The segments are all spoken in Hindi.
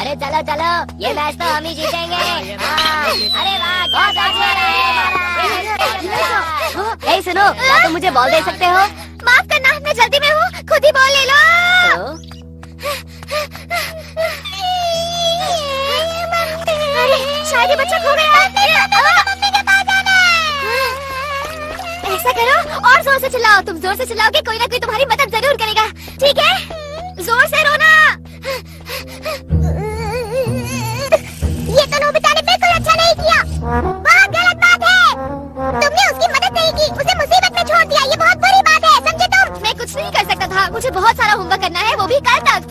अरे चलो चलो, ये मैच तो हम ही जीतेंगे। अरे वाह, क्या सोच रहे हो? ए सुनो, क्या तुम मुझे बॉल दे सकते हो? माफ करना, मैं जल्दी में हूँ, खुद ही बॉल ले लो। शायद ये बच्चा खो गया। मम्मी के पास जाना है। ऐसा करो, और जोर से चिल्लाओ। तुम जोर से चिल्लाओगे, कोई ना कोई तुम्हारी मदद जरूर करेगा। ठीक है, जोर से रोना। ये तो नोबिता ने बिल्कुल अच्छा नहीं किया। बहुत गलत बात है। तुमने उसकी मदद नहीं की, उसे मुसीबत में छोड़ दिया। ये बहुत बुरी बात है, समझे तुम? मैं कुछ नहीं कर सकता था, मुझे बहुत सारा होमवर्क करना है, वो भी कल तक।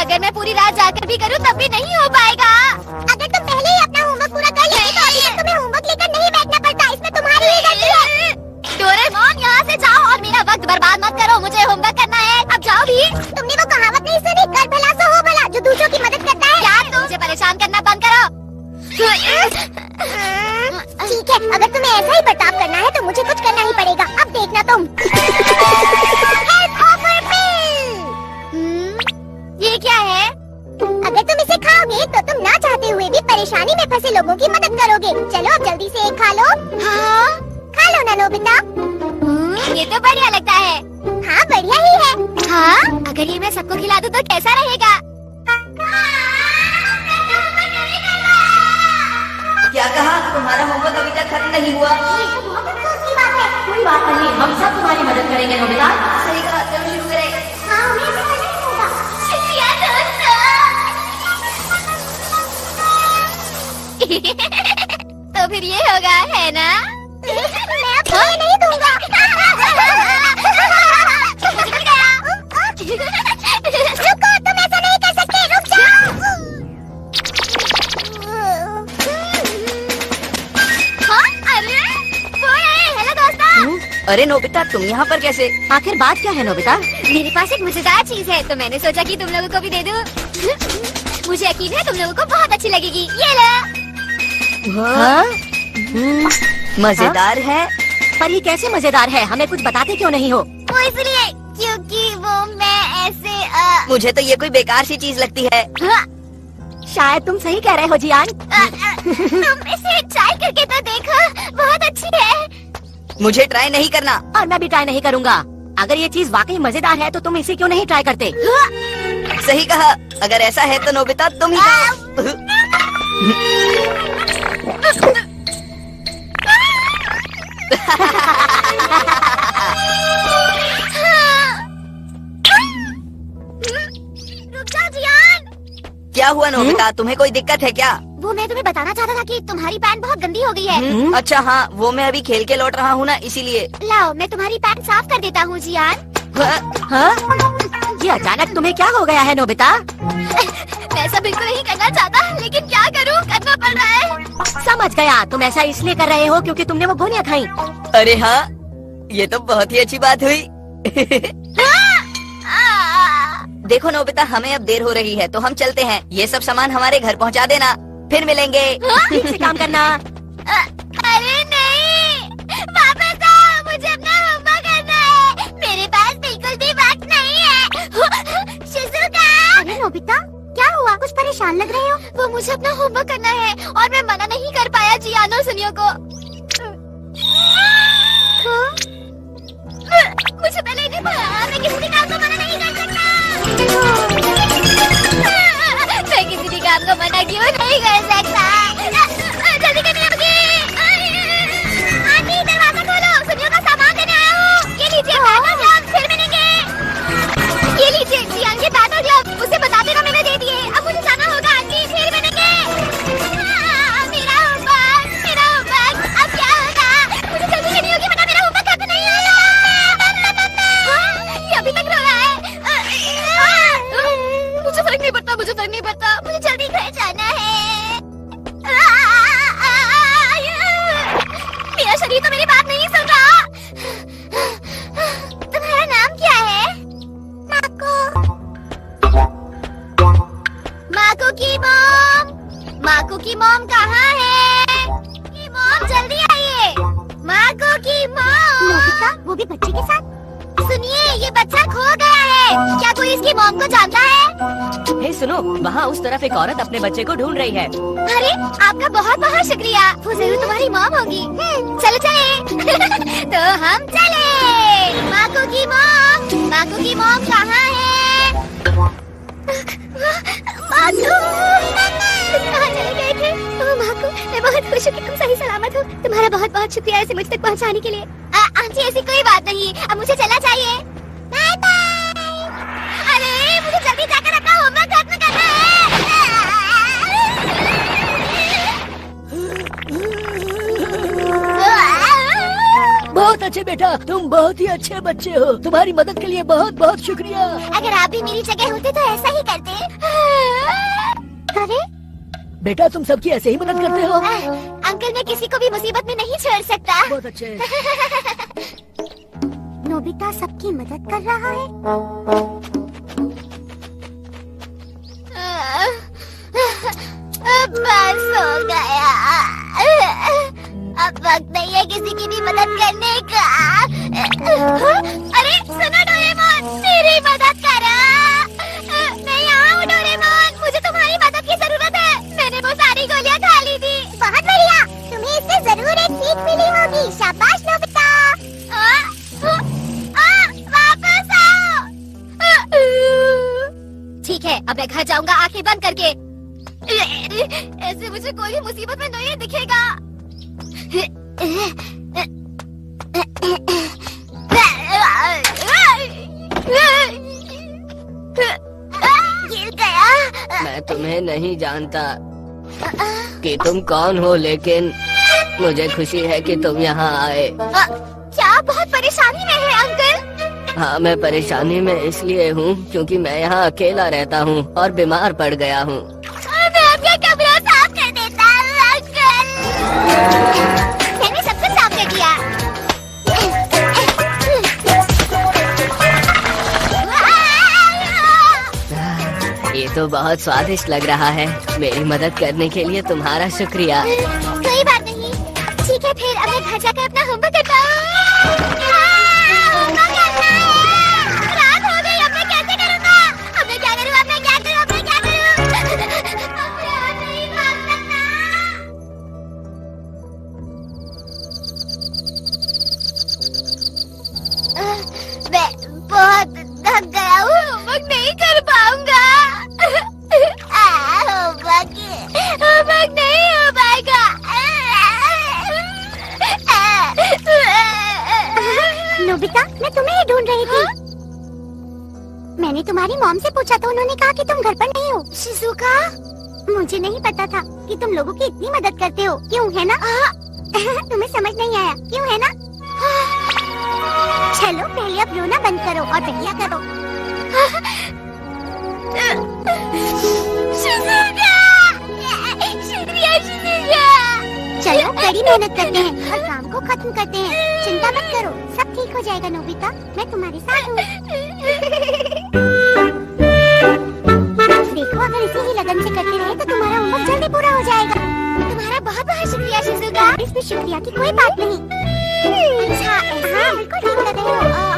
अगर मैं पूरी रात जाकर भी करूँ तब भी नहीं हो पाएगा। अगर तुम पहले ही अपना होमवर्क पूरा कर लेते तो अभी तक तुम्हें होमवर्क लेकर नहीं बैठना पड़ता। इसमें तुम्हारी ही गलती है। डोरेमोन, यहाँ से जाओ और मेरा वक्त बर्बाद मत करो। मुझे होमवर्क करना है, अब जाओ भी। तुमने वो कहावत नहीं सुनी, कर भला सो हो भला, जो दूसरों की मदद करता है। यार, तुम मुझे परेशान करना बंद करो। ठीक है, अगर तुम्हें ऐसा ही बर्ताव करना है तो मुझे कुछ करना ही पड़ेगा। अब देखना तुम। ये क्या है? अगर तुम इसे खाओगे तो तुम ना चाहते हुए भी परेशानी में फंसे लोगों की मदद करोगे। चलो अब जल्दी से एक खा लो। हाँ, खा लो ना नोबिता। ये तो बढ़िया लगता है। हाँ, बढ़िया ही है। हाँ, अगर ये मैं सबको खिला दूँ तो कैसा रहेगा? क्या कहा? तुम्हारा होमवर्क अभी तक खत्म नहीं हुआ? बहुत अफसोस की बात है। कोई बात नहीं, हम सब तुम्हारी मदद करेंगे नोबिता। सही कहा, चलो शुरू करें। हाँ, हमें ऐसा करना ही होगा। शुक्रिया दोस्तों। तो फिर ये होगा, है ना? मैं अब तुम्हें नहीं दूंगा। रुको, तुम ऐसा नहीं कर सकते, रुक जाओ। हाँ, अरे वो है। हेलो दोस्तों। अरे नोबिता, तुम यहाँ पर कैसे? आखिर बात क्या है नोबिता? मेरे पास एक मजेदार चीज है, तो मैंने सोचा कि तुम लोगों को भी दे दूं। मुझे यकीन है तुम लोगों को बहुत अच्छी लगेगी। ये लो। हाँ? मजेदार है? पर ये कैसे मजेदार है? हमें कुछ बताते क्यों नहीं हो? वो इसलिए क्योंकि वो मैं ऐसे मुझे तो ये कोई बेकार सी चीज लगती है। शायद तुम सही कह रहे हो जियान। तुम इसे ट्राई करके तो देखो, बहुत अच्छी है। मुझे ट्राई नहीं करना। और मैं भी ट्राई नहीं करूँगा। अगर ये चीज वाकई मजेदार है तो तुम इसे क्यों नहीं ट्राई करते? सही कहा, अगर ऐसा है तो नोबिता तुम ही खाओ। रुक जाओ जियान। क्या हुआ नोबिता, तुम्हें कोई दिक्कत है क्या? वो मैं तुम्हें बताना चाहता था कि तुम्हारी पैंट बहुत गंदी हो गई है। अच्छा हाँ, वो मैं अभी खेल के लौट रहा हूँ ना, इसीलिए। लाओ, मैं तुम्हारी पैंट साफ कर देता हूँ जियान। हाँ? ये अचानक तुम्हें क्या हो गया है नोबिता? मैं ऐसा बिल्कुल नहीं करना चाहता, लेकिन क्या करूँ, करना पड़ रहा है। समझ गया, तुम ऐसा इसलिए कर रहे हो क्योंकि तुमने वो गोलियां खाई। अरे हाँ, ये तो बहुत ही अच्छी बात हुई। देखो नोबिता, हमें अब देर हो रही है तो हम चलते हैं। ये सब सामान हमारे घर पहुंचा देना, फिर मिलेंगे। ठीक से काम करना। अरे नहीं, वापस आओ, मुझे अपना होमवर्क करना है। मेरे पास बिल्कुल भी वक्त नहीं है। शिज़ुका। अरे नोबिता, क्या हुआ? कुछ परेशान लग रहे हो? वो मुझे अपना होमवर्क करना है और मैं मना नहीं कर पाया जियान और सुनियो को। मुझे पहले नहीं पता, मैं किसी भी काम को मना नहीं कर सकता। मैं किसी भी काम को मना क्यों नहीं कर सकता? जल्दी करनी होगी। आंटी, दरवाजा खोलो, सुनियो का सामान देने आया हूँ। ये लीजिए बैट और ग्लव्स, फिर मिलेंगे। ये लीजिए जियान के बैट और ग्लव्स, उसे बता देना मैंने दे दिए। अब मुझे जाना होगा आंटी, फिर मिलेंगे। मेरा होमवर्क, अब क्या होगा? मुझे जल्दी करनी होगी वरना मेरा होमवर्क खत्म नहीं होगा। ये अभी तक रो रहा है। मुझे फर्क नहीं पड़ता, मुझे जल्दी घर जाना है। मेरा शरीर तो मेरी बात नहीं सुन रहा। तुम्हारा नाम क्या है? माको की मॉम कहाँ है? की मॉम जल्दी आइए। माको की मॉम। नोबिता, वो भी बच्चे के साथ? सुनिए, ये बच्चा खो गया है। क्या कोई इसकी मॉम को जानता है? हे सुनो, वहाँ उस तरफ एक औरत अपने बच्चे को ढूंढ रही है। अरे आपका बहुत बहुत शुक्रिया, वो जरूर तुम्हारी मॉम होगी। चलो चले। तो हम चले। माकू की मॉम कहाँ है? माकू कहाँ चले गए थे? ओह माकू, मैं बहुत खुश हूँ कि तुम सही सलामत हो। तुम्हारा बहुत बहुत शुक्रिया इसे मुझ तक पहुँचाने के लिए। आंटी ऐसी कोई बात नहीं, अब मुझे चला चाहिए। Bye bye. अरे मुझे जल्दी जाकर अपना होमवर्क खत्म करना है। बहुत अच्छे बेटा, तुम बहुत ही अच्छे बच्चे हो। तुम्हारी मदद के लिए बहुत बहुत शुक्रिया। अगर आप भी मेरी जगह होते तो ऐसा ही करते। अरे बेटा तुम सबकी ऐसे ही मदद करते हो। अंकल मैं किसी को भी मुसीबत में नहीं छोड़ सकता। बहुत अच्छे। नोबिता सबकी मदद कर रहा है। अब मैं सो गया। अब वक्त नहीं है किसी की भी मदद करने का। अरे सुनो डोरेमोन, मेरी मदद करो। मैं यहाँ हूँ डोरेमोन, मुझे तुम्हारी मदद की जरूरत है। मैंने वो सारी गोलियाँ खा ली थी। बहुत बढ़िया, तुम्हें इससे जरूर एक सीख मिली होगी। शाबाश नोबिता। वापस आओ। ठीक है, अब मैं घर जाऊंगा आंखें बंद करके। ऐसे मुझे कोई भी मुसीबत में नहीं दिखेगा। गिर गया। मैं तुम्हें नहीं जानता कि तुम कौन हो, लेकिन मुझे खुशी है कि तुम यहाँ आए। क्या आप बहुत परेशानी में हैं अंकल? हाँ, मैं परेशानी में इसलिए हूँ क्योंकि मैं यहाँ अकेला रहता हूँ और बीमार पड़ गया हूँ। मैं आपका कमरा साफ कर देता हूँ अंकल। मैंने सब कुछ साफ कर दिया। ये तो बहुत स्वादिष्ट लग रहा है। मेरी मदद करने के लिए तुम्हारा शुक्रिया। कोई बात नहीं। ठीक है, फिर अब मैं घर जाकर अपना होमवर्क करता हूँ। होमवर्क करना है। रात हो गई, अब मैं कैसे करूँगा? अब मैं क्या करूँ? अब मैं क्या करूँ? अब मैं क्या करूँ? अब मैं और नहीं भाग सकता। मैं बहुत थक गया हूँ, होमवर्क नहीं कर पाऊंगा। होमवर्क नहीं हो पाएगा। नोबिता, मैं तुम्हें ही ढूंढ रही थी। मैंने तुम्हारी मॉम से पूछा तो उन्होंने कहा कि तुम घर पर नहीं हो। शिजुका, मुझे नहीं पता था कि तुम लोगों की इतनी मदद करते हो। क्यों, है ना? तुम्हें समझ नहीं आया, क्यों है ना? चलो पहले अब रोना बंद करो और बढ़िया करो। शुक्रिया शुक्रिया। चलो कड़ी मेहनत करते हैं और काम को खत्म करते हैं। चिंता मत करो, सब ठीक हो जाएगा नोबिता, मैं तुम्हारे साथ हूँ। देखो, अगर इसी ही लगन से करते रहे तो तुम्हारा होमवर्क जल्दी पूरा हो जाएगा। तुम्हारा बहुत बहुत शुक्रिया शिजुका। इसमें शुक्रिया की कोई बात नहीं। अच्छा, ऐसा बिल्कुल ठीक कर रहे हो।